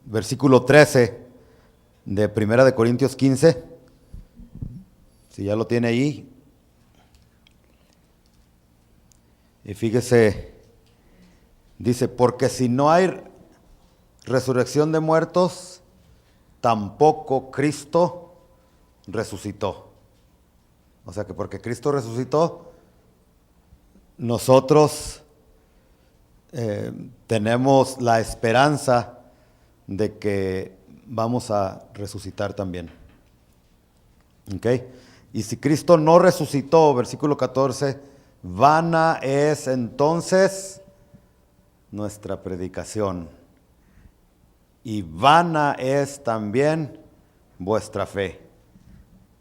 versículo 13 de Primera de Corintios 15. Si ya lo tiene ahí. Y fíjese, dice, porque si no hay resurrección de muertos, tampoco Cristo resucitó. O sea que porque Cristo resucitó, nosotros tenemos la esperanza de que vamos a resucitar también. ¿Ok? Y si Cristo no resucitó, versículo 14, vana es entonces nuestra predicación. Y vana es también vuestra fe.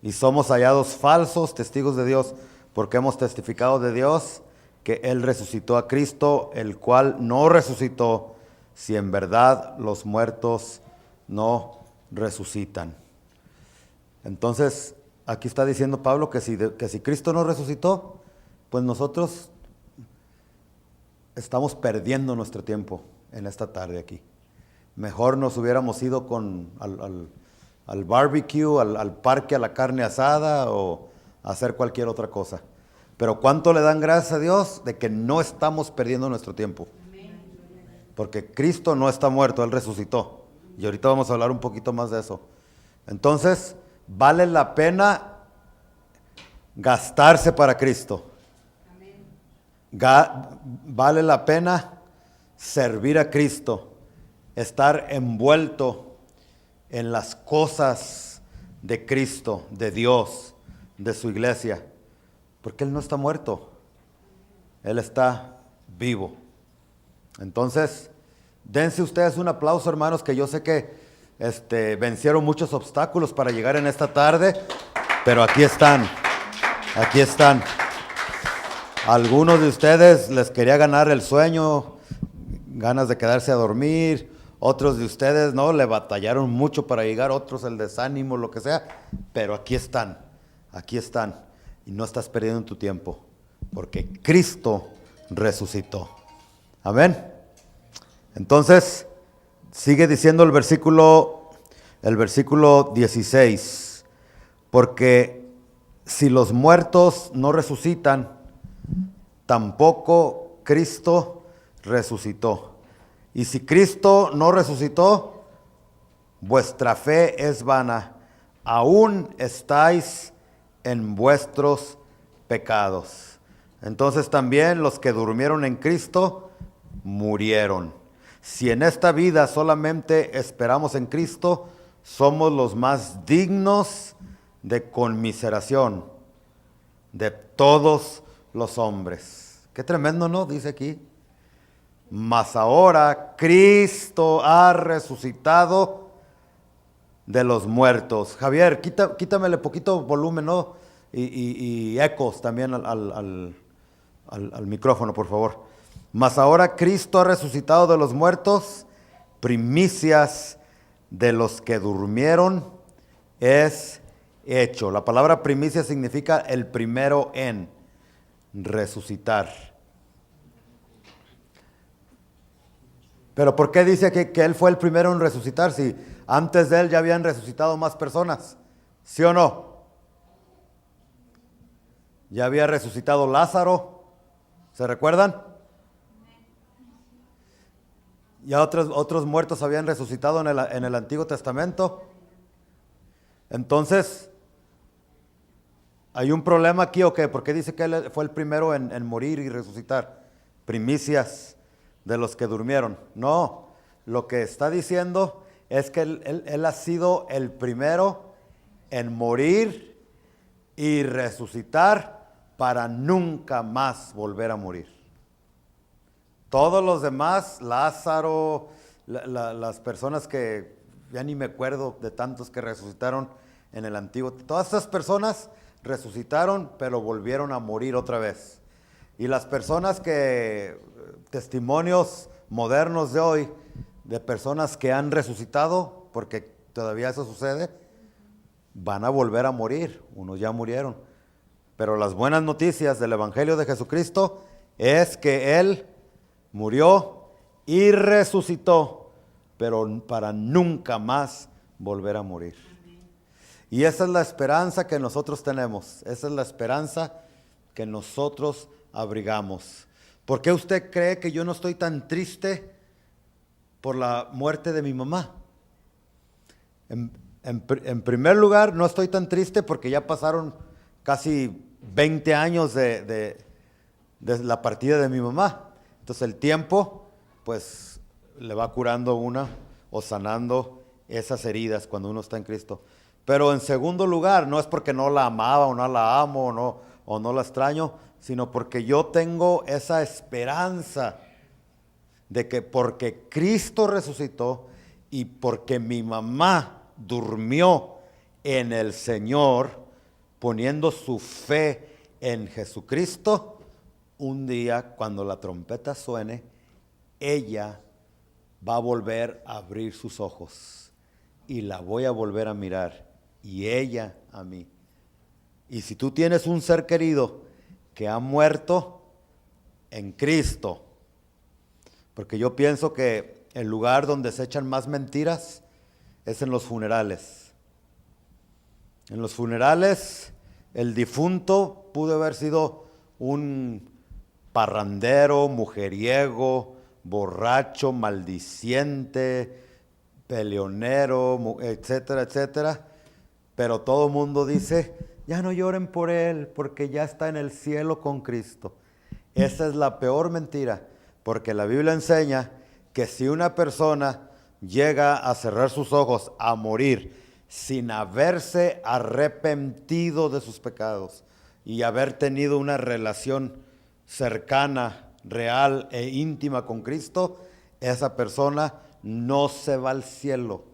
Y somos hallados falsos testigos de Dios, porque hemos testificado de Dios que Él resucitó a Cristo, el cual no resucitó, si en verdad los muertos no resucitan. Entonces, aquí está diciendo Pablo que si Cristo no resucitó, pues nosotros estamos perdiendo nuestro tiempo en esta tarde aquí. Mejor nos hubiéramos ido al barbecue, al parque, a la carne asada o a hacer cualquier otra cosa. Pero ¿cuánto le dan gracias a Dios de que no estamos perdiendo nuestro tiempo? Porque Cristo no está muerto, Él resucitó. Y ahorita vamos a hablar un poquito más de eso. Entonces, vale la pena gastarse para Cristo. Vale la pena servir a Cristo, estar envuelto en las cosas de Cristo, de Dios, de su iglesia, porque Él no está muerto, Él está vivo. Entonces, dense ustedes un aplauso, hermanos, que yo sé que vencieron muchos obstáculos para llegar en esta tarde, pero aquí están. Algunos de ustedes les quería ganar el sueño, ganas de quedarse a dormir. Otros de ustedes no, le batallaron mucho para llegar, otros el desánimo, lo que sea, pero aquí están, y no estás perdiendo tu tiempo, porque Cristo resucitó. Amén. Entonces, sigue diciendo el versículo 16, porque si los muertos no resucitan, tampoco Cristo resucitó. Y si Cristo no resucitó, vuestra fe es vana, aún estáis en vuestros pecados. Entonces también los que durmieron en Cristo murieron. Si en esta vida solamente esperamos en Cristo, somos los más dignos de conmiseración de todos los hombres. Qué tremendo, ¿no? Dice aquí. Mas ahora Cristo ha resucitado de los muertos. Javier, quítamele poquito volumen, ¿no? Y ecos también al micrófono, por favor. Mas ahora Cristo ha resucitado de los muertos, primicias de los que durmieron es hecho. La palabra primicia significa el primero en resucitar. Pero ¿por qué dice que Él fue el primero en resucitar si antes de Él ya habían resucitado más personas? ¿Sí o no? Ya había resucitado Lázaro, ¿se recuerdan? Ya otros muertos habían resucitado en el Antiguo Testamento. Entonces, ¿hay un problema aquí o qué? ¿Por qué dice que Él fue el primero en morir y resucitar? Primicias de los que durmieron. No, lo que está diciendo es que él ha sido el primero en morir y resucitar para nunca más volver a morir. Todos los demás, Lázaro, las personas que ya ni me acuerdo de tantos que resucitaron en el Antiguo, todas esas personas resucitaron pero volvieron a morir otra vez. Y las personas testimonios modernos de hoy, de personas que han resucitado, porque todavía eso sucede, van a volver a morir, unos ya murieron. Pero las buenas noticias del Evangelio de Jesucristo es que Él murió y resucitó pero para nunca más volver a morir. Y esa es la esperanza que nosotros tenemos, esa es la esperanza que nosotros abrigamos. ¿Por qué usted cree que yo no estoy tan triste por la muerte de mi mamá? En primer lugar, no estoy tan triste porque ya pasaron casi 20 años de la partida de mi mamá. Entonces el tiempo, pues, le va curando una o sanando esas heridas cuando uno está en Cristo. Pero en segundo lugar, no es porque no la amaba o no la amo o no la extraño, sino porque yo tengo esa esperanza de que porque Cristo resucitó y porque mi mamá durmió en el Señor, poniendo su fe en Jesucristo, un día cuando la trompeta suene, ella va a volver a abrir sus ojos y la voy a volver a mirar y ella a mí. Y si tú tienes un ser querido que ha muerto en Cristo, porque yo pienso que el lugar donde se echan más mentiras es en los funerales. En los funerales el difunto pudo haber sido un parrandero, mujeriego, borracho, maldiciente, peleonero, etcétera, etcétera. Pero todo el mundo dice, ya no lloren por él porque ya está en el cielo con Cristo. Esa es la peor mentira, porque la Biblia enseña que si una persona llega a cerrar sus ojos, a morir, sin haberse arrepentido de sus pecados y haber tenido una relación cercana, real e íntima con Cristo, esa persona no se va al cielo.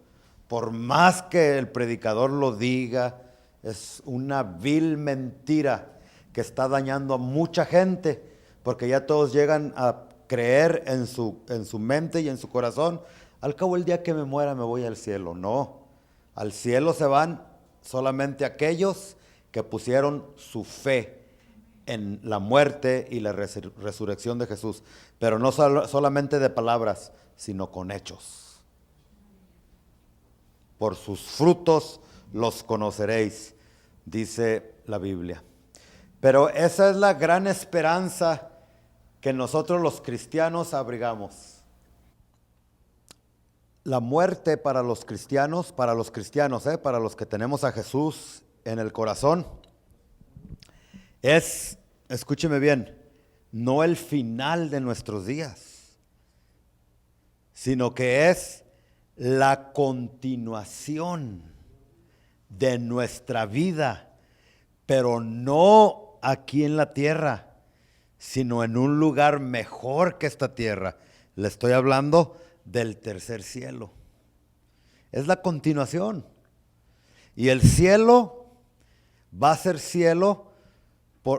Por más que el predicador lo diga, es una vil mentira que está dañando a mucha gente, porque ya todos llegan a creer en su mente y en su corazón, al cabo el día que me muera me voy al cielo. No, al cielo se van solamente aquellos que pusieron su fe en la muerte y la resurrección de Jesús, pero no solamente de palabras, sino con hechos. Por sus frutos los conoceréis, dice la Biblia. Pero esa es la gran esperanza que nosotros los cristianos abrigamos. La muerte para los cristianos, para los que tenemos a Jesús en el corazón, es, escúcheme bien, no el final de nuestros días, sino que es la continuación de nuestra vida, pero no aquí en la tierra, sino en un lugar mejor que esta tierra. Le estoy hablando del tercer cielo. Es la continuación. Y el cielo va a ser cielo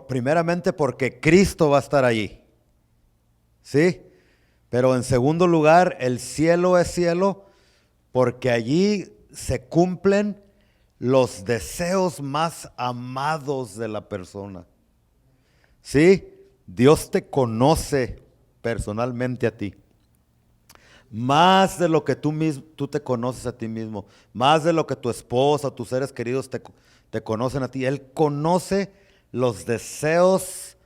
primeramente porque Cristo va a estar allí. ¿Sí? Pero en segundo lugar, el cielo es cielo porque allí se cumplen los deseos más amados de la persona. ¿Sí? Dios te conoce personalmente a ti. Más de lo que tú te conoces a ti mismo. Más de lo que tu esposa, tus seres queridos te conocen a ti. Él conoce los deseos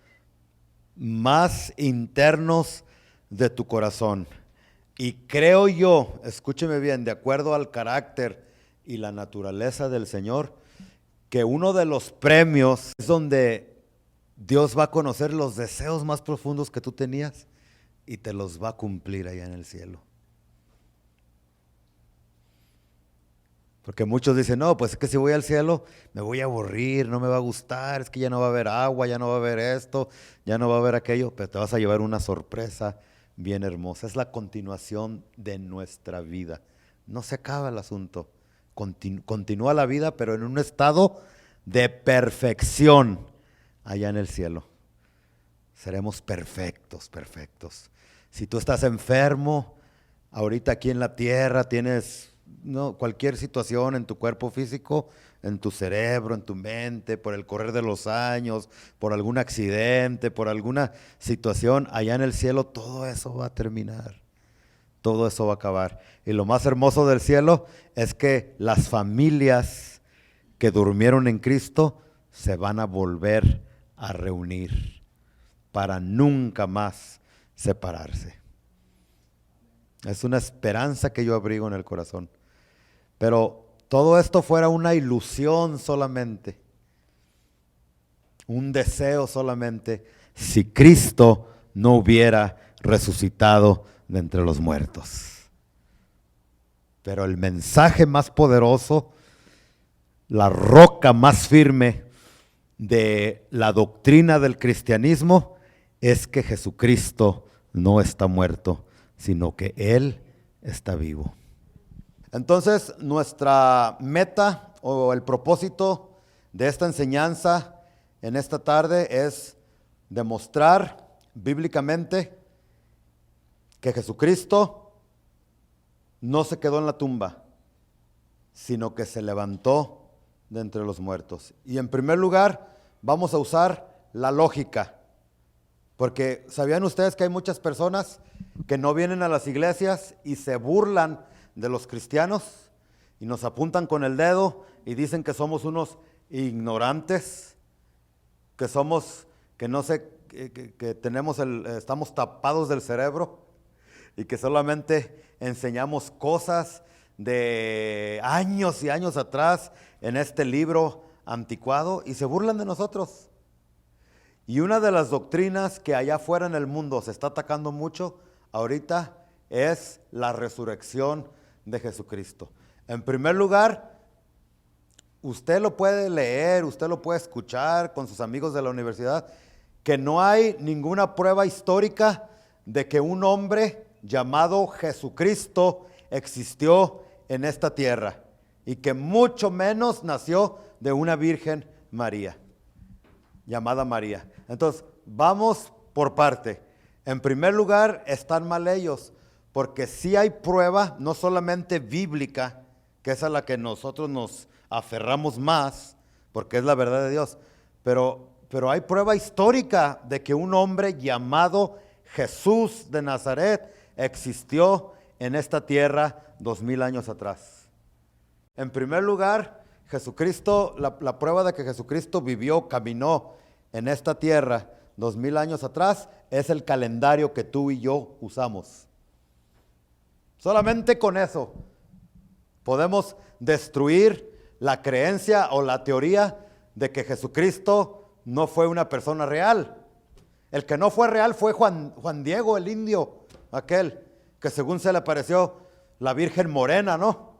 más internos de tu corazón. Y creo yo, escúcheme bien, de acuerdo al carácter y la naturaleza del Señor, que uno de los premios es donde Dios va a conocer los deseos más profundos que tú tenías y te los va a cumplir allá en el cielo. Porque muchos dicen, no, pues es que si voy al cielo me voy a aburrir, no me va a gustar, es que ya no va a haber agua, ya no va a haber esto, ya no va a haber aquello, pero te vas a llevar una sorpresa bien hermosa. Es la continuación de nuestra vida. No se acaba el asunto. Continúa la vida, pero en un estado de perfección allá en el cielo. Seremos perfectos, perfectos. Si tú estás enfermo, ahorita aquí en la tierra tienes cualquier situación en tu cuerpo físico, en tu cerebro, en tu mente, por el correr de los años, por algún accidente, por alguna situación, allá en el cielo todo eso va a terminar. todo eso va a acabar. Y lo más hermoso del cielo es que las familias que durmieron en Cristo se van a volver a reunir para nunca más separarse. Es una esperanza que yo abrigo en el corazón. Pero todo esto fuera una ilusión solamente, un deseo solamente, si Cristo no hubiera resucitado de entre los muertos. Pero el mensaje más poderoso, la roca más firme de la doctrina del cristianismo es que Jesucristo no está muerto, sino que Él está vivo. Entonces, nuestra meta o el propósito de esta enseñanza en esta tarde es demostrar bíblicamente que Jesucristo no se quedó en la tumba, sino que se levantó de entre los muertos. Y en primer lugar, vamos a usar la lógica, porque ¿sabían ustedes que hay muchas personas que no vienen a las iglesias y se burlan de los cristianos y nos apuntan con el dedo y dicen que somos unos ignorantes, que somos, que no sé, que tenemos estamos tapados del cerebro y que solamente enseñamos cosas de años y años atrás en este libro anticuado y se burlan de nosotros? Y una de las doctrinas que allá afuera en el mundo se está atacando mucho ahorita es la resurrección de Jesucristo. En primer lugar, usted lo puede leer, usted lo puede escuchar con sus amigos de la universidad, que no hay ninguna prueba histórica de que un hombre llamado Jesucristo existió en esta tierra y que mucho menos nació de una Virgen María, llamada María. Entonces, vamos por parte. En primer lugar, están mal ellos, porque sí hay prueba, no solamente bíblica, que es a la que nosotros nos aferramos más, porque es la verdad de Dios, pero hay prueba histórica de que un hombre llamado Jesús de Nazaret existió en esta tierra 2000 años atrás. En primer lugar, Jesucristo, la prueba de que Jesucristo vivió, caminó en esta tierra 2000 años atrás es el calendario que tú y yo usamos. Solamente con eso podemos destruir la creencia o la teoría de que Jesucristo no fue una persona real. El que no fue real fue Juan Diego, el indio, aquel que según se le apareció la Virgen Morena, ¿no?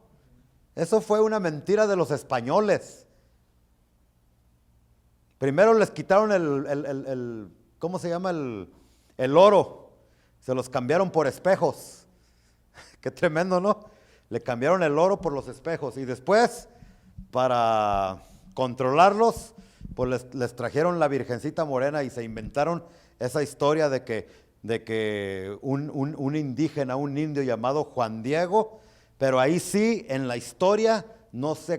Eso fue una mentira de los españoles. Primero les quitaron ¿cómo se llama? El oro. Se los cambiaron por espejos. Qué tremendo, ¿no? Le cambiaron el oro por los espejos. Y después, para controlarlos, pues les trajeron la Virgencita Morena y se inventaron esa historia de que un indígena, un indio llamado Juan Diego, pero ahí sí, en la historia, no se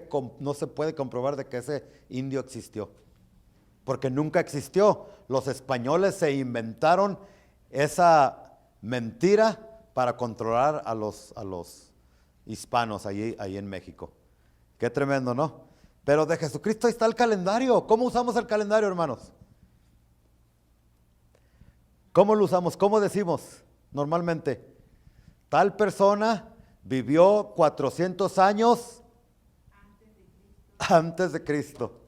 puede comprobar de que ese indio existió. Porque nunca existió. Los españoles se inventaron esa mentira para controlar a los hispanos ahí en México. Qué tremendo, ¿no? Pero de Jesucristo ahí está el calendario. ¿Cómo usamos el calendario, hermanos? ¿Cómo lo usamos? ¿Cómo decimos normalmente? Tal persona vivió 400 años antes de Cristo.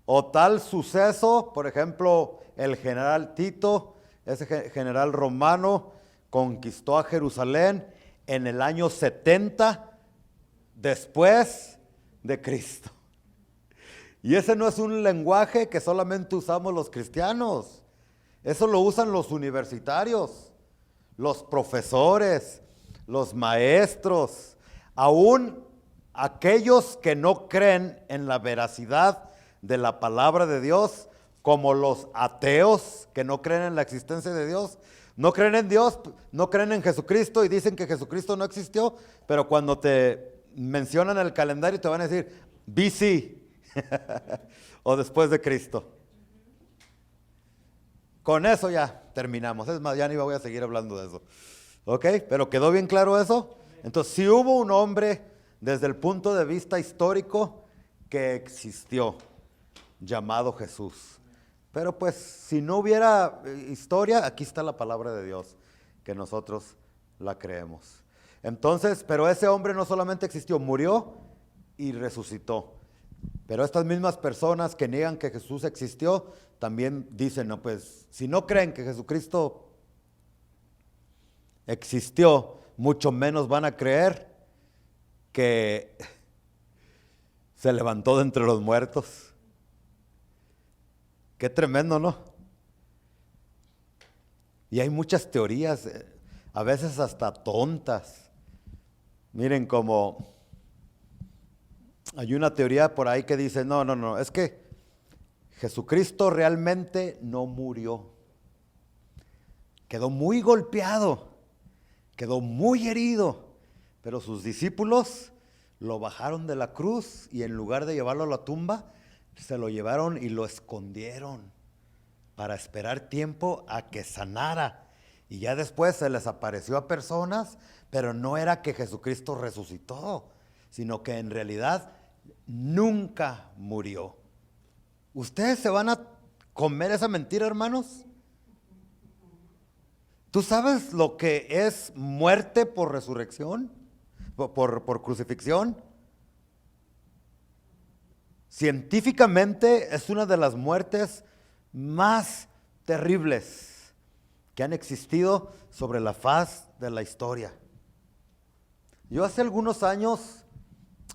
O tal suceso, por ejemplo, el general Tito, ese general romano, conquistó a Jerusalén en el año 70 después de Cristo. Y ese no es un lenguaje que solamente usamos los cristianos. Eso lo usan los universitarios, los profesores, los maestros, aún aquellos que no creen en la veracidad de la palabra de Dios, como los ateos que no creen en la existencia de Dios. No creen en Dios, no creen en Jesucristo y dicen que Jesucristo no existió, pero cuando te mencionan el calendario te van a decir BC o después de Cristo. Con eso ya terminamos. Es más, ya ni voy a seguir hablando de eso. ¿Ok? ¿Pero quedó bien claro eso? Entonces, sí hubo un hombre desde el punto de vista histórico que existió, llamado Jesús. Pero pues, si no hubiera historia, aquí está la palabra de Dios, que nosotros la creemos. Entonces, pero ese hombre no solamente existió, murió y resucitó. Pero estas mismas personas que niegan que Jesús existió, también dicen, no, pues, si no creen que Jesucristo existió, mucho menos van a creer que se levantó de entre los muertos. Qué tremendo, ¿no? Y hay muchas teorías, a veces hasta tontas. Miren, como hay una teoría por ahí que dice, no, es que Jesucristo realmente no murió. Quedó muy golpeado, quedó muy herido, pero sus discípulos lo bajaron de la cruz y en lugar de llevarlo a la tumba, se lo llevaron y lo escondieron para esperar tiempo a que sanara. Y ya después se les apareció a personas, pero no era que Jesucristo resucitó, sino que en realidad nunca murió. ¿Ustedes se van a comer esa mentira, hermanos? ¿Tú sabes lo que es muerte por resurrección? Por crucifixión. Científicamente es una de las muertes más terribles que han existido sobre la faz de la historia. Yo hace algunos años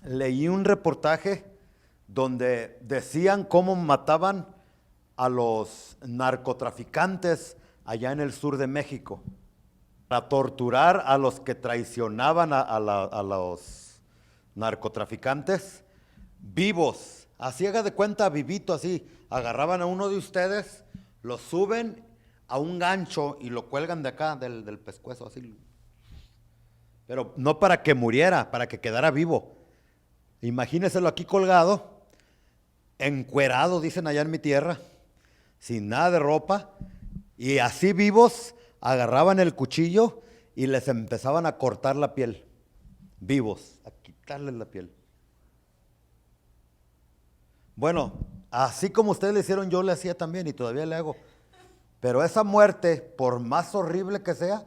leí un reportaje donde decían cómo mataban a los narcotraficantes allá en el sur de México, para torturar a los que traicionaban a los narcotraficantes vivos. Así haga de cuenta, vivito así. Agarraban a uno de ustedes, lo suben a un gancho y lo cuelgan de acá, del pescuezo, así. Pero no para que muriera, para que quedara vivo. Imagíneselo aquí colgado, encuerado, dicen allá en mi tierra, sin nada de ropa, y así vivos agarraban el cuchillo y les empezaban a cortar la piel, vivos, a quitarles la piel. Bueno, así como ustedes le hicieron, yo le hacía también y todavía le hago. Pero esa muerte, por más horrible que sea,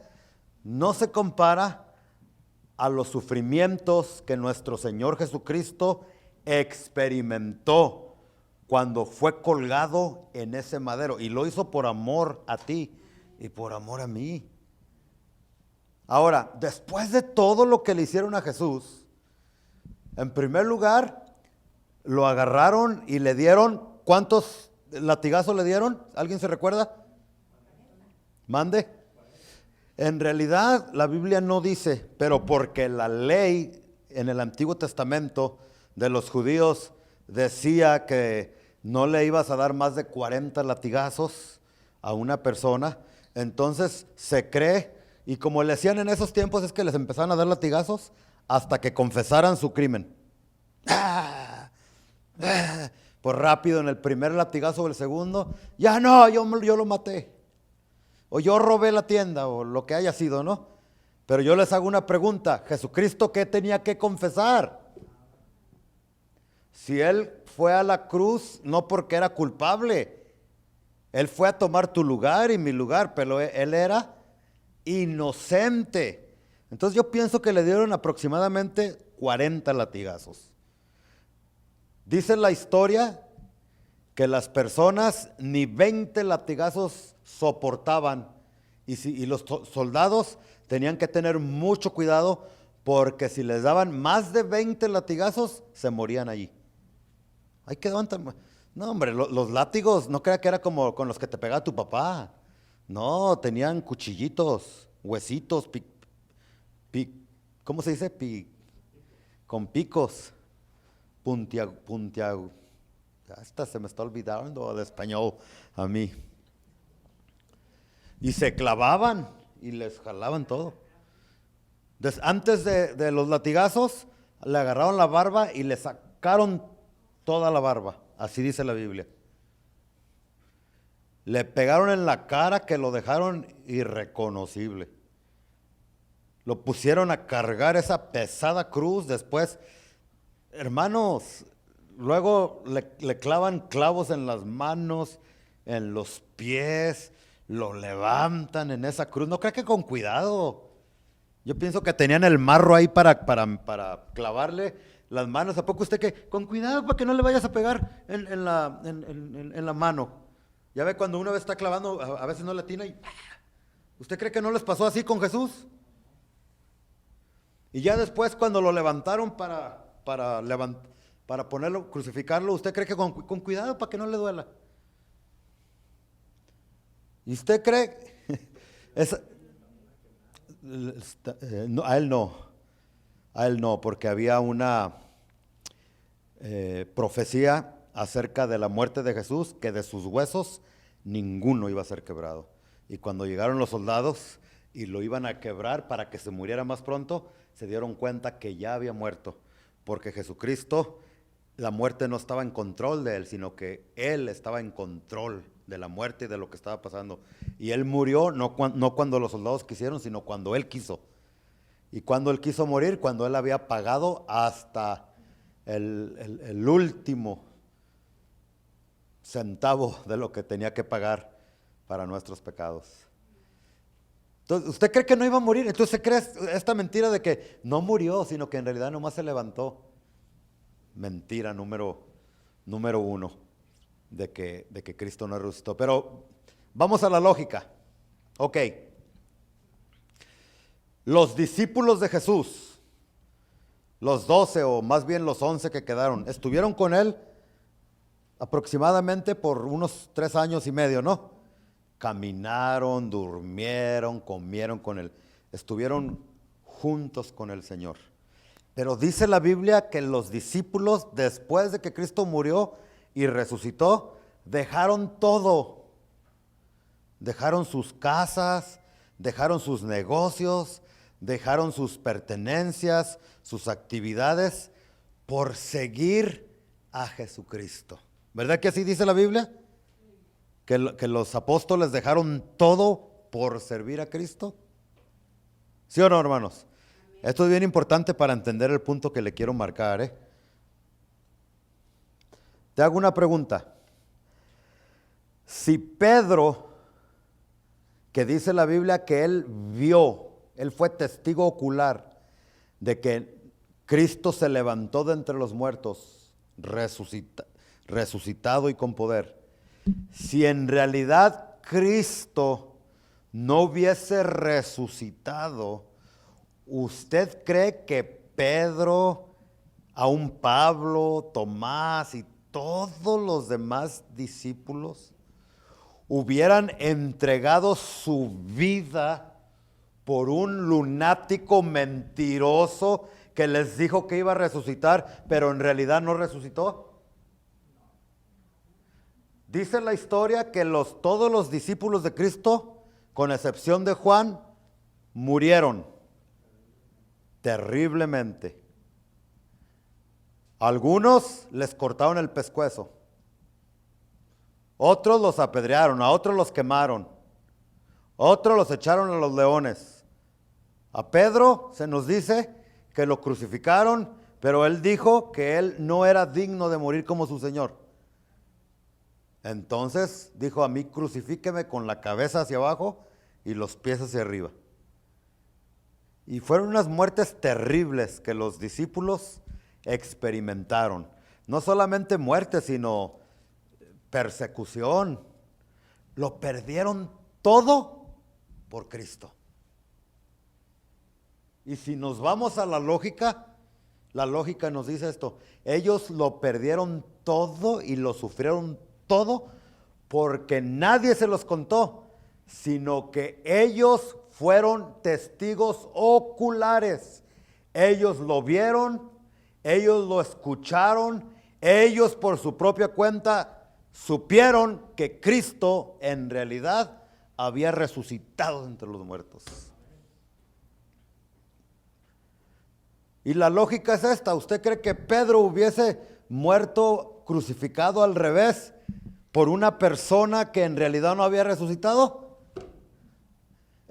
no se compara a los sufrimientos que nuestro Señor Jesucristo experimentó cuando fue colgado en ese madero. Y lo hizo por amor a ti y por amor a mí. Ahora, después de todo lo que le hicieron a Jesús, en primer lugar, lo agarraron y le dieron, ¿cuántos latigazos le dieron? ¿Alguien se recuerda? Mande. En realidad la Biblia no dice, pero porque la ley en el Antiguo Testamento de los judíos decía que no le ibas a dar más de 40 latigazos a una persona, entonces se cree, y como le hacían en esos tiempos es que les empezaban a dar latigazos hasta que confesaran su crimen. Pues rápido en el primer latigazo o el segundo, ya no, yo lo maté. O yo robé la tienda, o lo que haya sido, ¿no? Pero yo les hago una pregunta, ¿Jesucristo qué tenía que confesar? Si Él fue a la cruz, no porque era culpable, Él fue a tomar tu lugar y mi lugar, pero Él era inocente. Entonces yo pienso que le dieron aproximadamente 40 latigazos. Dice la historia que las personas ni 20 latigazos soportaban y los soldados tenían que tener mucho cuidado porque si les daban más de 20 latigazos se morían allí. Ahí quedaban no, hombre, los látigos no crea que era como con los que te pegaba tu papá. No, tenían cuchillitos, huesitos, ¿cómo se dice? Con picos, puntiagudos. Hasta se me está olvidando de español a mí. Y se clavaban y les jalaban todo. Antes de los latigazos, le agarraron la barba y le sacaron toda la barba. Así dice la Biblia. Le pegaron en la cara que lo dejaron irreconocible. Lo pusieron a cargar esa pesada cruz. Después, hermanos, luego le clavan clavos en las manos, en los pies, lo levantan en esa cruz. No creo que con cuidado. Yo pienso que tenían el marro ahí para clavarle las manos. ¿A poco usted que con cuidado para que no le vayas a pegar en la mano? Ya ve cuando uno está clavando, a veces no le atina y... ¿Usted cree que no les pasó así con Jesús? Y ya después cuando lo levantaron para ponerlo, crucificarlo, ¿usted cree que con cuidado para que no le duela? ¿Y usted cree? Esa- no, a él no, porque había una profecía acerca de la muerte de Jesús, que de sus huesos ninguno iba a ser quebrado. Y cuando llegaron los soldados y lo iban a quebrar para que se muriera más pronto, se dieron cuenta que ya había muerto, porque Jesucristo, la muerte no estaba en control de él, sino que él estaba en control de la muerte y de lo que estaba pasando. Y él murió no cuando los soldados quisieron, sino cuando él quiso. Y cuando él quiso morir, cuando él había pagado hasta el último centavo de lo que tenía que pagar para nuestros pecados. Entonces, ¿usted cree que no iba a morir? Entonces se cree esta mentira de que no murió, sino que en realidad nomás se levantó. Mentira número uno de que Cristo no resucitó. Pero vamos a la lógica. Ok. Los discípulos de Jesús, los 12 o más bien los 11 que quedaron, estuvieron con él aproximadamente por unos 3 años y medio, ¿no? Caminaron, durmieron, comieron con él, estuvieron juntos con el Señor. Pero dice la Biblia que los discípulos, después de que Cristo murió y resucitó, dejaron todo. Dejaron sus casas, dejaron sus negocios, dejaron sus pertenencias, sus actividades, por seguir a Jesucristo. ¿Verdad que así dice la Biblia? Que los apóstoles dejaron todo por servir a Cristo. ¿Sí o no, hermanos? Esto es bien importante para entender el punto que le quiero marcar, ¿eh? Te hago una pregunta. Si Pedro, que dice la Biblia que él vio, él fue testigo ocular de que Cristo se levantó de entre los muertos, resucitado y con poder. Si en realidad Cristo no hubiese resucitado, ¿usted cree que Pedro, aún Pablo, Tomás y todos los demás discípulos hubieran entregado su vida por un lunático mentiroso que les dijo que iba a resucitar, pero en realidad no resucitó? Dice la historia que todos los discípulos de Cristo, con excepción de Juan, murieron terriblemente. Algunos les cortaron el pescuezo, otros los apedrearon, a otros los quemaron, otros los echaron a los leones. A Pedro se nos dice que lo crucificaron, pero él dijo que él no era digno de morir como su Señor. Entonces dijo: a mí crucifíqueme con la cabeza hacia abajo y los pies hacia arriba. Y fueron unas muertes terribles que los discípulos experimentaron. No solamente muerte, sino persecución. Lo perdieron todo por Cristo. Y si nos vamos a la lógica nos dice esto: ellos lo perdieron todo y lo sufrieron todo porque nadie se los contó, sino que ellos fueron testigos oculares. Ellos lo vieron, ellos lo escucharon, ellos por su propia cuenta supieron que Cristo en realidad había resucitado entre los muertos. Y la lógica es esta: ¿usted cree que Pedro hubiese muerto crucificado al revés por una persona que en realidad no había resucitado?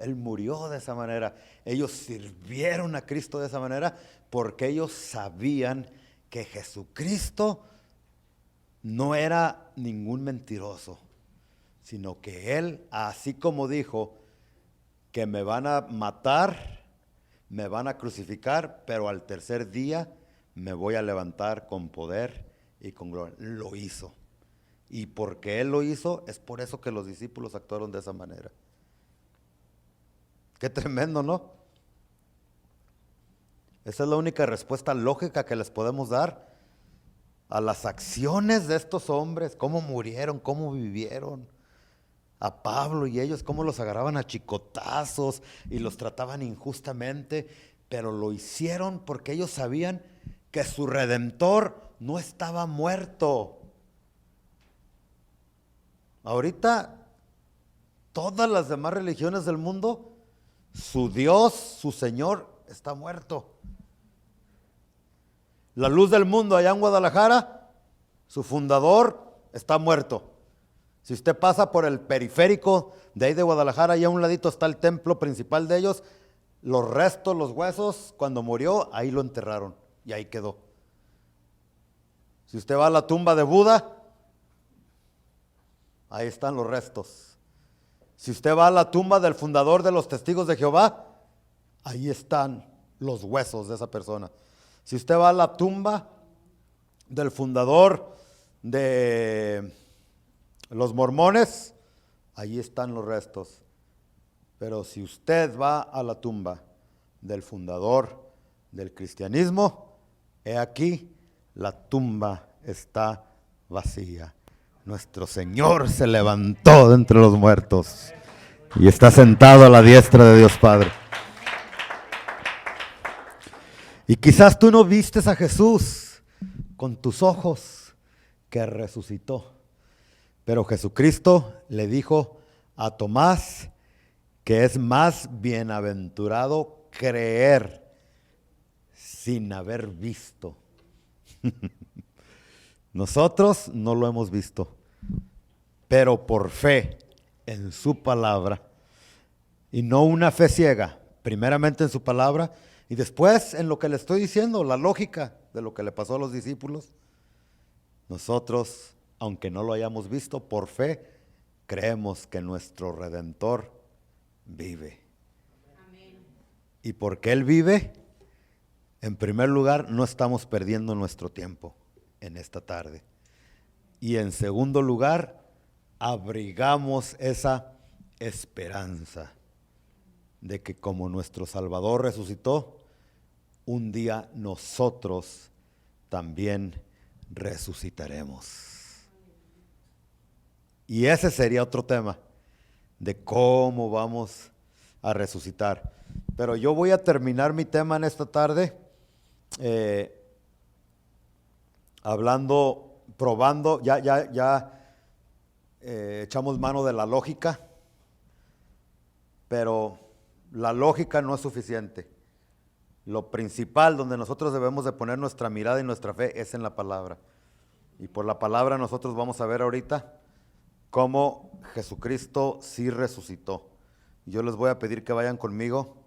Él murió de esa manera. Ellos sirvieron a Cristo de esa manera porque ellos sabían que Jesucristo no era ningún mentiroso, sino que Él, así como dijo, que me van a matar, me van a crucificar, pero al tercer día me voy a levantar con poder y con gloria. Lo hizo. Y porque Él lo hizo, es por eso que los discípulos actuaron de esa manera. Qué tremendo, ¿no? Esa es la única respuesta lógica que les podemos dar a las acciones de estos hombres, cómo murieron, cómo vivieron. A Pablo y ellos, cómo los agarraban a chicotazos y los trataban injustamente, pero lo hicieron porque ellos sabían que su Redentor no estaba muerto. Ahorita, todas las demás religiones del mundo, su Dios, su Señor, está muerto. La luz del mundo allá en Guadalajara, su fundador está muerto. Si usted pasa por el periférico de ahí de Guadalajara, allá a un ladito está el templo principal de ellos, los restos, los huesos, cuando murió, ahí lo enterraron y ahí quedó. Si usted va a la tumba de Buda, ahí están los restos. Si usted va a la tumba del fundador de los Testigos de Jehová, ahí están los huesos de esa persona. Si usted va a la tumba del fundador de los mormones, ahí están los restos. Pero si usted va a la tumba del fundador del cristianismo, he aquí, la tumba está vacía. Nuestro Señor se levantó de entre los muertos y está sentado a la diestra de Dios Padre. Y quizás tú no vistes a Jesús con tus ojos que resucitó. Pero Jesucristo le dijo a Tomás que es más bienaventurado creer sin haber visto. Nosotros no lo hemos visto, pero por fe en su palabra, y no una fe ciega, primeramente en su palabra y después en lo que le estoy diciendo, la lógica de lo que le pasó a los discípulos. Nosotros, aunque no lo hayamos visto, por fe creemos que nuestro Redentor vive. Amén. Y porque Él vive, en primer lugar, no estamos perdiendo nuestro tiempo en esta tarde. Y en segundo lugar, abrigamos esa esperanza de que como nuestro Salvador resucitó, un día nosotros también resucitaremos. Y ese sería otro tema, de cómo vamos a resucitar. Pero yo voy a terminar mi tema en esta tarde hablando, probando, echamos mano de la lógica, pero la lógica no es suficiente. Lo principal donde nosotros debemos de poner nuestra mirada y nuestra fe es en la palabra. Y por la palabra nosotros vamos a ver ahorita cómo Jesucristo sí resucitó. Yo les voy a pedir que vayan conmigo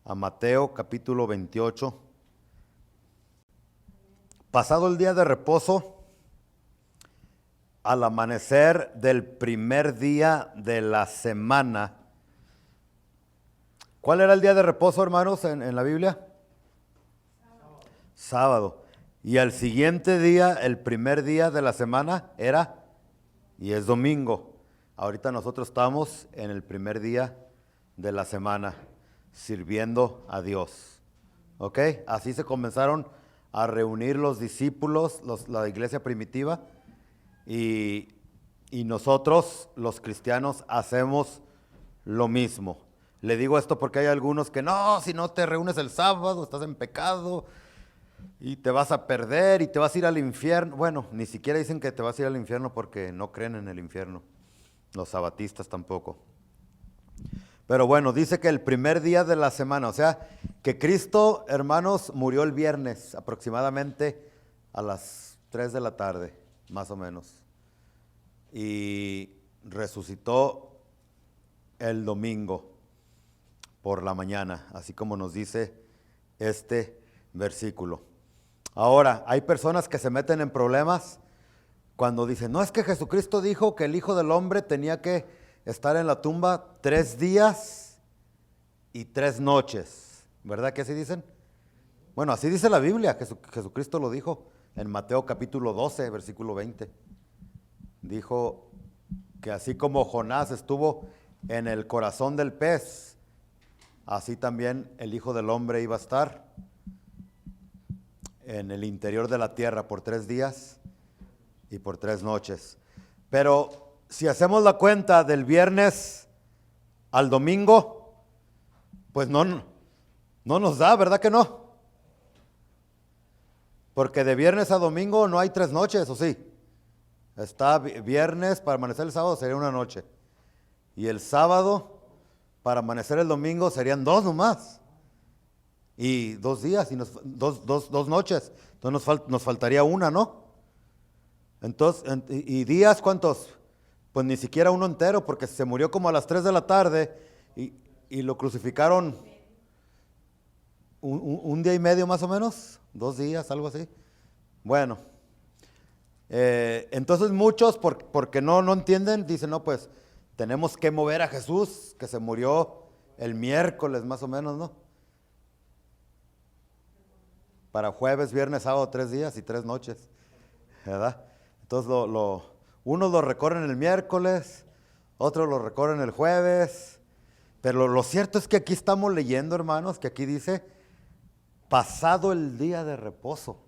a Mateo capítulo 28. Pasado el día de reposo, al amanecer del primer día de la semana. ¿Cuál era el día de reposo, hermanos, en la Biblia? Sábado. Y al siguiente día, el primer día de la semana, era, y es domingo. Ahorita nosotros estamos en el primer día de la semana, sirviendo a Dios. ¿Ok? Así se comenzaron a reunir los discípulos, la iglesia primitiva, y nosotros, los cristianos, hacemos lo mismo. Le digo esto porque hay algunos que no, si no te reúnes el sábado, estás en pecado y te vas a perder y te vas a ir al infierno. Bueno, ni siquiera dicen que te vas a ir al infierno porque no creen en el infierno. Los sabatistas tampoco. Pero bueno, dice que el primer día de la semana, o sea, que Cristo, hermanos, murió el viernes aproximadamente a las 3 de la tarde, más o menos. Y resucitó el domingo. por la mañana, así como nos dice este versículo. Ahora, hay personas que se meten en problemas cuando dicen, no, es que Jesucristo dijo que el Hijo del Hombre tenía que estar en la tumba 3 días y 3 noches. ¿Verdad que así dicen? Bueno, así dice la Biblia, Jesucristo lo dijo en Mateo capítulo 12, versículo 20. Dijo que así como Jonás estuvo en el corazón del pez, así también el Hijo del Hombre iba a estar en el interior de la tierra por 3 días y por 3 noches. Pero si hacemos la cuenta del viernes al domingo, pues no nos da, ¿verdad que no? Porque de viernes a domingo no hay 3 noches, ¿o sí? Está viernes, para amanecer el sábado sería una noche. Y el sábado, para amanecer el domingo, serían 2 nomás. Y 2 días, y dos noches. Entonces nos faltaría una, ¿no? Entonces, ¿y días cuántos? Pues ni siquiera uno entero, porque se murió como a las 3 de la tarde y lo crucificaron un día y medio más o menos, 2 días, algo así. Bueno, entonces muchos, porque no entienden, dicen, no, pues tenemos que mover a Jesús, que se murió el miércoles más o menos, ¿no? Para jueves, viernes, sábado, 3 días y 3 noches, ¿verdad? Entonces unos lo recorren el miércoles, otros lo recorren el jueves, pero lo cierto es que aquí estamos leyendo, hermanos, que aquí dice, pasado el día de reposo.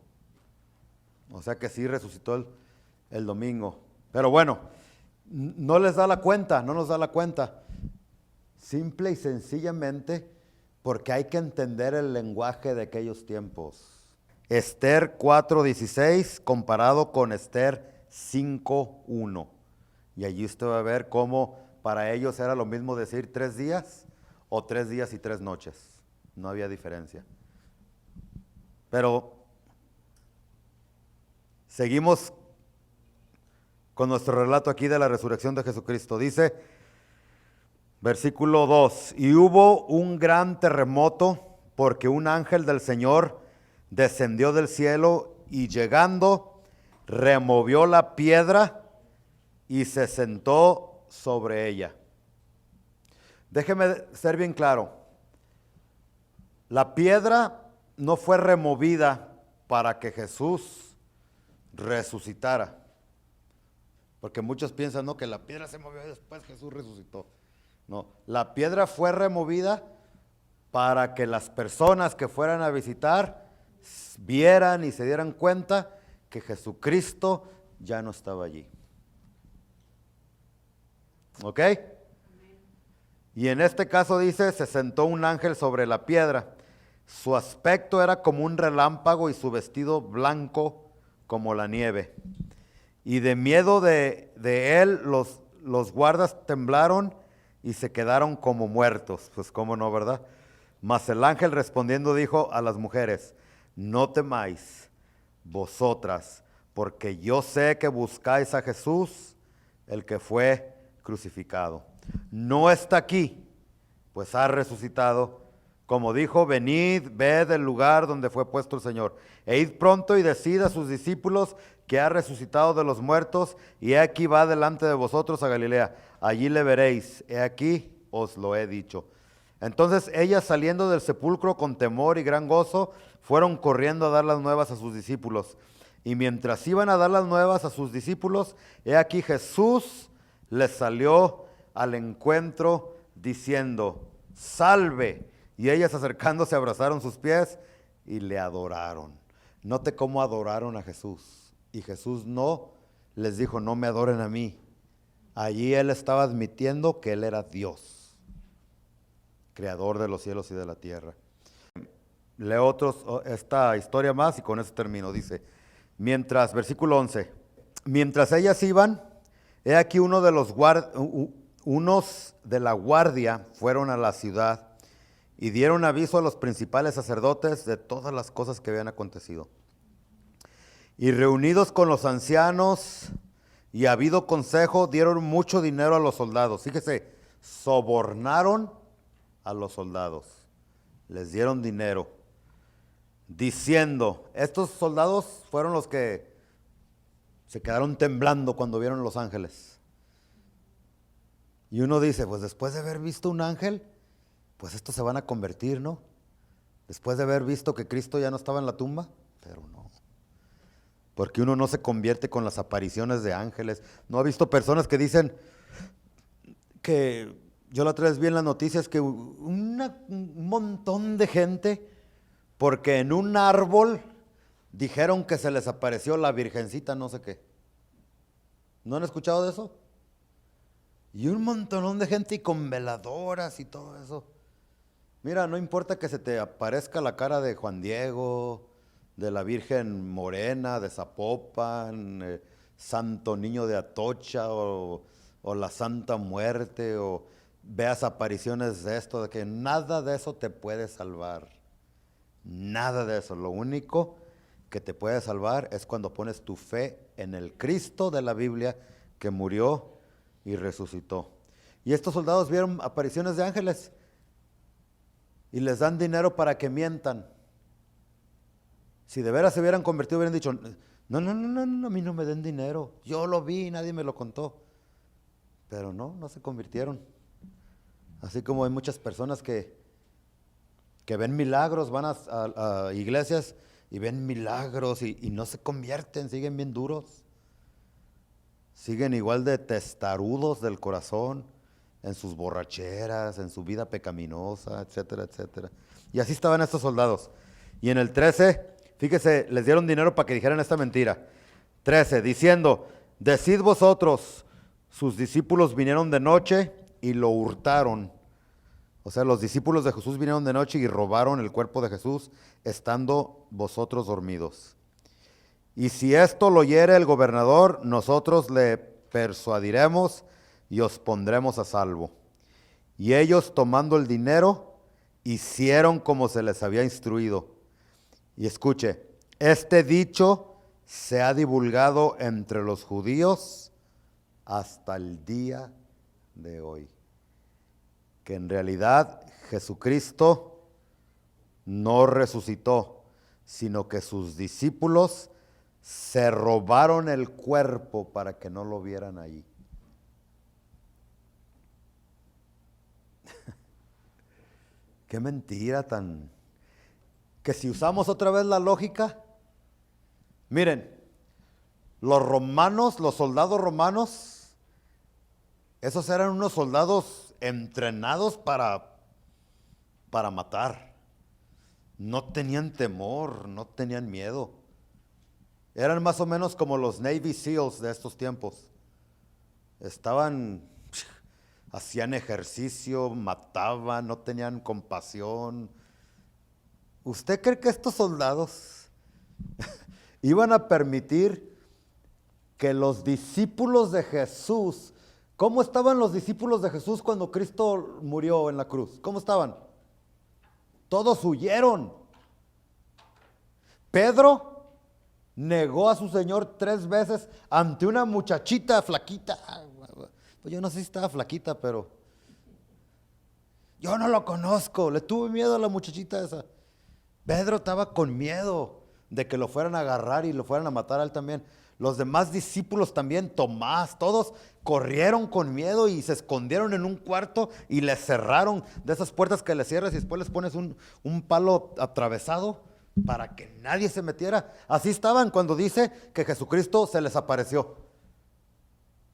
O sea que sí resucitó el domingo. Pero bueno, no les da la cuenta, no nos da la cuenta. Simple y sencillamente porque hay que entender el lenguaje de aquellos tiempos. Esther 4:16 comparado con Esther 5:1. Y allí usted va a ver cómo para ellos era lo mismo decir 3 días o 3 días y 3 noches. No había diferencia. Pero seguimos con nuestro relato aquí de la resurrección de Jesucristo. Dice, versículo 2, y hubo un gran terremoto porque un ángel del Señor descendió del cielo y llegando removió la piedra y se sentó sobre ella. Déjeme ser bien claro, la piedra no fue removida para que Jesús resucitara. Porque muchos piensan, no, que la piedra se movió y después Jesús resucitó. No, la piedra fue removida para que las personas que fueran a visitar vieran y se dieran cuenta que Jesucristo ya no estaba allí. ¿Ok? Y en este caso dice, se sentó un ángel sobre la piedra. Su aspecto era como un relámpago y su vestido blanco como la nieve. Y de miedo de él los guardas temblaron y se quedaron como muertos. Pues cómo no, ¿verdad? Mas el ángel respondiendo dijo a las mujeres, no temáis vosotras, porque yo sé que buscáis a Jesús, el que fue crucificado. No está aquí, pues ha resucitado. Como dijo, venid, ved el lugar donde fue puesto el Señor. E id pronto y decid a sus discípulos que ha resucitado de los muertos, y he aquí va delante de vosotros a Galilea. Allí le veréis, he aquí os lo he dicho. Entonces ellas saliendo del sepulcro con temor y gran gozo, fueron corriendo a dar las nuevas a sus discípulos. Y mientras iban a dar las nuevas a sus discípulos, he aquí Jesús les salió al encuentro diciendo, salve. Y ellas acercándose abrazaron sus pies y le adoraron. Note cómo adoraron a Jesús. Y Jesús no les dijo, no me adoren a mí. Allí él estaba admitiendo que él era Dios, creador de los cielos y de la tierra. Leo esta historia más y con eso termino. Dice, versículo 11, mientras ellas iban, he aquí unos de la guardia fueron a la ciudad y dieron aviso a los principales sacerdotes de todas las cosas que habían acontecido. Y reunidos con los ancianos y habido consejo, dieron mucho dinero a los soldados. Fíjese, sobornaron a los soldados. Les dieron dinero, diciendo, estos soldados fueron los que se quedaron temblando cuando vieron los ángeles. Y uno dice, pues después de haber visto un ángel, pues estos se van a convertir, ¿no? Después de haber visto que Cristo ya no estaba en la tumba, pero no. Porque uno no se convierte con las apariciones de ángeles. ¿No ha visto personas que dicen que, yo la otra vez vi en las noticias que un montón de gente, porque en un árbol dijeron que se les apareció la virgencita no sé qué? ¿No han escuchado de eso? Y un montón de gente y con veladoras y todo eso. Mira, no importa que se te aparezca la cara de Juan Diego, de la Virgen Morena, de Zapopan, Santo Niño de Atocha o la Santa Muerte, o veas apariciones de esto, de que nada de eso te puede salvar. Nada de eso. Lo único que te puede salvar es cuando pones tu fe en el Cristo de la Biblia que murió y resucitó. Y estos soldados vieron apariciones de ángeles y les dan dinero para que mientan. Si de veras se hubieran convertido, hubieran dicho, no, a mí no me den dinero. Yo lo vi, nadie me lo contó. Pero no se convirtieron. Así como hay muchas personas que ven milagros, van a iglesias y ven milagros y no se convierten, siguen bien duros. Siguen igual de testarudos del corazón, en sus borracheras, en su vida pecaminosa, etcétera, etcétera. Y así estaban estos soldados. Y en el 13, fíjese, les dieron dinero para que dijeran esta mentira. 13, diciendo, decid vosotros, sus discípulos vinieron de noche y lo hurtaron. O sea, los discípulos de Jesús vinieron de noche y robaron el cuerpo de Jesús, estando vosotros dormidos. Y si esto lo oyere el gobernador, nosotros le persuadiremos y os pondremos a salvo. Y ellos, tomando el dinero, hicieron como se les había instruido. Y escuche, este dicho se ha divulgado entre los judíos hasta el día de hoy. Que en realidad Jesucristo no resucitó, sino que sus discípulos se robaron el cuerpo para que no lo vieran ahí. Qué mentira tan... Que si usamos otra vez la lógica, miren, los romanos, los soldados romanos, esos eran unos soldados entrenados para matar. No tenían temor, no tenían miedo. Eran más o menos como los Navy SEALs de estos tiempos. Hacían ejercicio, mataban, no tenían compasión. ¿Usted cree que estos soldados iban a permitir que los discípulos de Jesús, cómo estaban los discípulos de Jesús cuando Cristo murió en la cruz? ¿Cómo estaban? Todos huyeron. Pedro negó a su Señor 3 veces ante una muchachita flaquita. Pues yo no sé si estaba flaquita, pero yo no lo conozco. Le tuve miedo a la muchachita esa. Pedro estaba con miedo de que lo fueran a agarrar y lo fueran a matar a él también. Los demás discípulos también, Tomás, todos corrieron con miedo y se escondieron en un cuarto y le cerraron de esas puertas que le cierras y después les pones un palo atravesado para que nadie se metiera. Así estaban cuando dice que Jesucristo se les apareció,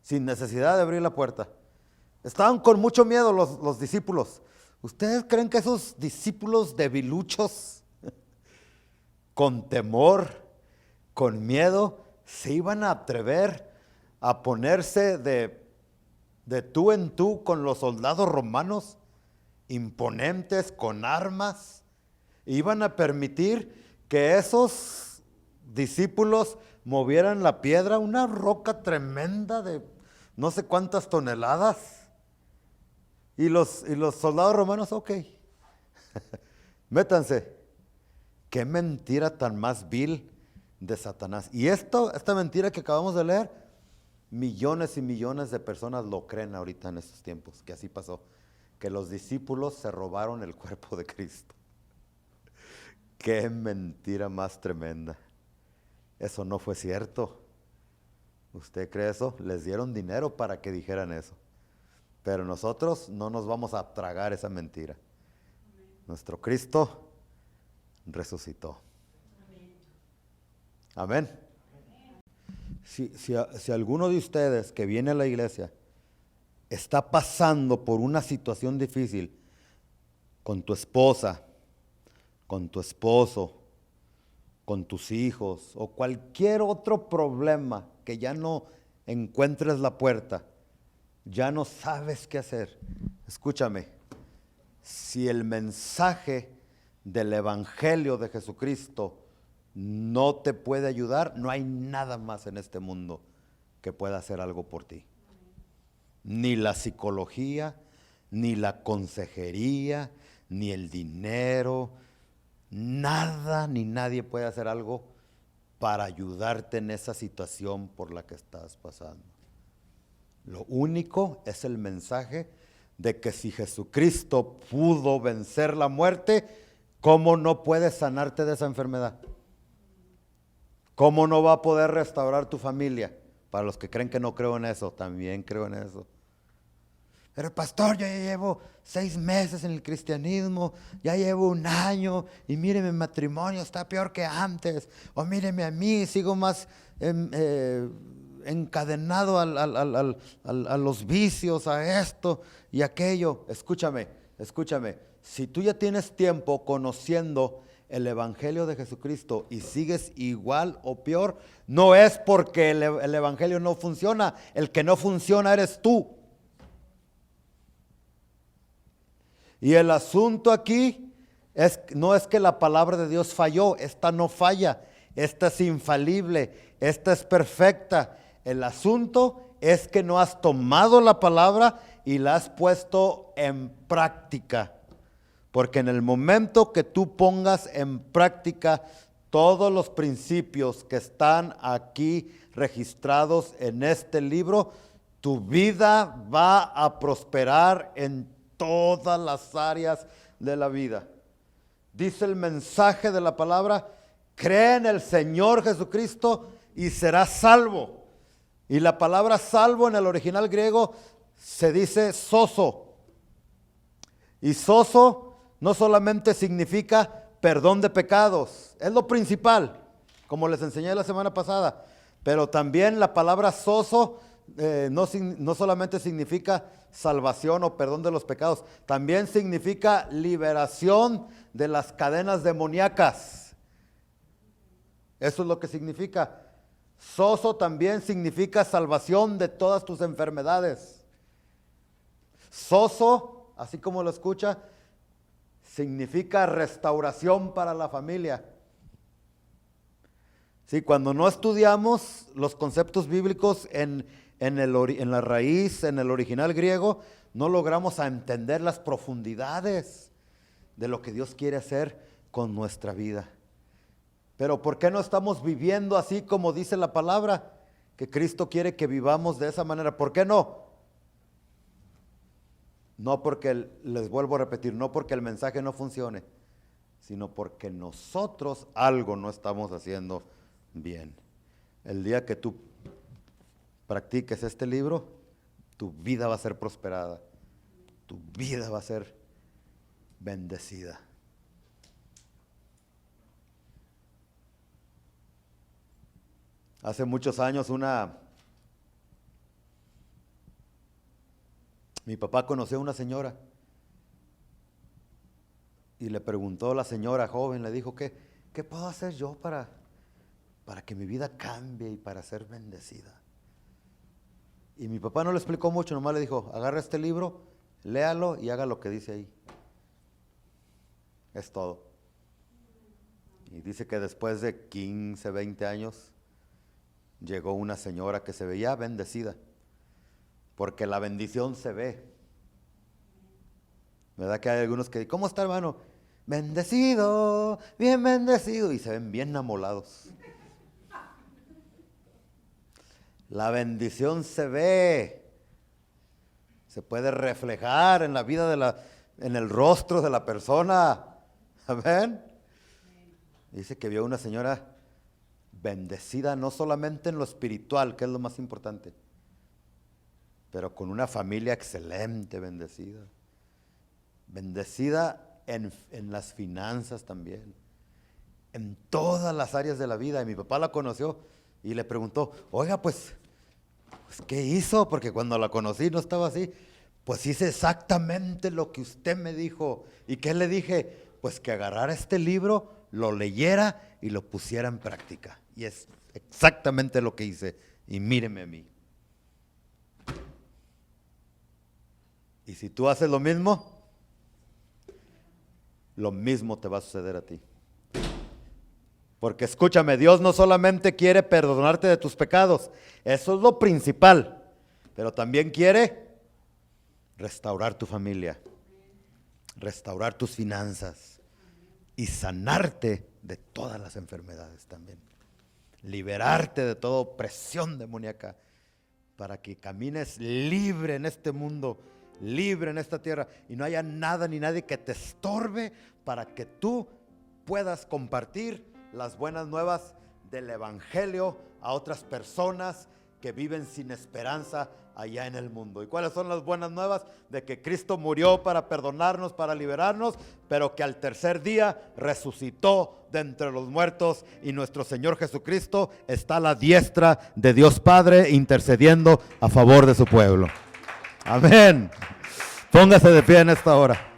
sin necesidad de abrir la puerta. Estaban con mucho miedo los discípulos. ¿Ustedes creen que esos discípulos debiluchos, con temor, con miedo, se iban a atrever a ponerse de tú en tú con los soldados romanos, imponentes, con armas? Iban a permitir que esos discípulos movieran la piedra, una roca tremenda de no sé cuántas toneladas. Y los soldados romanos, ok, métanse. Qué mentira tan más vil de Satanás. Y esta mentira que acabamos de leer, millones y millones de personas lo creen ahorita en estos tiempos, que así pasó. que los discípulos se robaron el cuerpo de Cristo. Qué mentira más tremenda. Eso no fue cierto. ¿Usted cree eso? Les dieron dinero para que dijeran eso. Pero nosotros no nos vamos a tragar esa mentira. Nuestro Cristo resucitó. Amén. Si alguno de ustedes que viene a la iglesia está pasando por una situación difícil con tu esposa, con tu esposo, con tus hijos o cualquier otro problema que ya no encuentres la puerta, ya no sabes qué hacer, escúchame, si el mensaje del Evangelio de Jesucristo no te puede ayudar, no hay nada más en este mundo que pueda hacer algo por ti. Ni la psicología, ni la consejería, ni el dinero, nada ni nadie puede hacer algo para ayudarte en esa situación por la que estás pasando. Lo único es el mensaje de que si Jesucristo pudo vencer la muerte, ¿cómo no puede sanarte de esa enfermedad? ¿Cómo no va a poder restaurar tu familia? Para los que creen que no creo en eso, también creo en eso. Pero pastor, yo ya llevo 6 meses en el cristianismo, ya llevo 1 año y mire mi matrimonio está peor que antes. O míreme a mí, sigo más encadenado a los vicios, a esto y aquello. Escúchame. Si tú ya tienes tiempo conociendo el Evangelio de Jesucristo y sigues igual o peor, no es porque el Evangelio no funciona. El que no funciona eres tú. Y el asunto aquí no es que la palabra de Dios falló, esta no falla, esta es infalible, esta es perfecta. El asunto es que no has tomado la palabra y la has puesto en práctica. Porque en el momento que tú pongas en práctica todos los principios que están aquí registrados en este libro, tu vida va a prosperar en todas las áreas de la vida. Dice el mensaje de la palabra: cree en el Señor Jesucristo y serás salvo. Y la palabra salvo en el original griego se dice sozo. Y sozo no solamente significa perdón de pecados, es lo principal, como les enseñé la semana pasada, pero también la palabra sozo no solamente significa salvación o perdón de los pecados, también significa liberación de las cadenas demoníacas. Eso es lo que significa. Sozo también significa salvación de todas tus enfermedades. Sozo, así como lo escucha, significa restauración para la familia. Sí, cuando no estudiamos los conceptos bíblicos en la raíz, en el original griego, no logramos entender las profundidades de lo que Dios quiere hacer con nuestra vida. Pero ¿por qué no estamos viviendo así como dice la palabra? Que Cristo quiere que vivamos de esa manera. ¿Por qué no? No porque, les vuelvo a repetir, no porque el mensaje no funcione, sino porque nosotros algo no estamos haciendo bien. El día que tú practiques este libro, tu vida va a ser prosperada, tu vida va a ser bendecida. Hace muchos años mi papá conoció a una señora y le preguntó a la señora joven, le dijo, ¿qué puedo hacer yo para que mi vida cambie y para ser bendecida? Y mi papá no le explicó mucho, nomás le dijo, agarra este libro, léalo y haga lo que dice ahí. Es todo. Y dice que después de 15, 20 años, llegó una señora que se veía bendecida. Porque la bendición se ve. ¿Verdad que hay algunos que dicen, ¿cómo está, hermano? Bendecido, bien bendecido. Y se ven bien amolados. La bendición se ve. Se puede reflejar en la vida en el rostro de la persona. Amén. Dice que vio una señora bendecida no solamente en lo espiritual, que es lo más importante, pero con una familia excelente, bendecida. Bendecida en las finanzas también, en todas las áreas de la vida. Y mi papá la conoció y le preguntó, oiga, pues ¿qué hizo? Porque cuando la conocí no estaba así. Pues hice exactamente lo que usted me dijo. ¿Y qué le dije? Pues que agarrara este libro, lo leyera y lo pusiera en práctica. Y es exactamente lo que hice. Y míreme a mí. Y si tú haces lo mismo te va a suceder a ti. Porque escúchame, Dios no solamente quiere perdonarte de tus pecados, eso es lo principal, pero también quiere restaurar tu familia, restaurar tus finanzas y sanarte de todas las enfermedades también. Liberarte de toda opresión demoníaca para que camines libre en este mundo, libre en esta tierra y no haya nada ni nadie que te estorbe para que tú puedas compartir las buenas nuevas del evangelio a otras personas que viven sin esperanza allá en el mundo. ¿Y cuáles son las buenas nuevas? De que Cristo murió para perdonarnos, para liberarnos, pero que al tercer día resucitó de entre los muertos y nuestro Señor Jesucristo está a la diestra de Dios Padre intercediendo a favor de su pueblo. Amén. Póngase de pie en esta hora.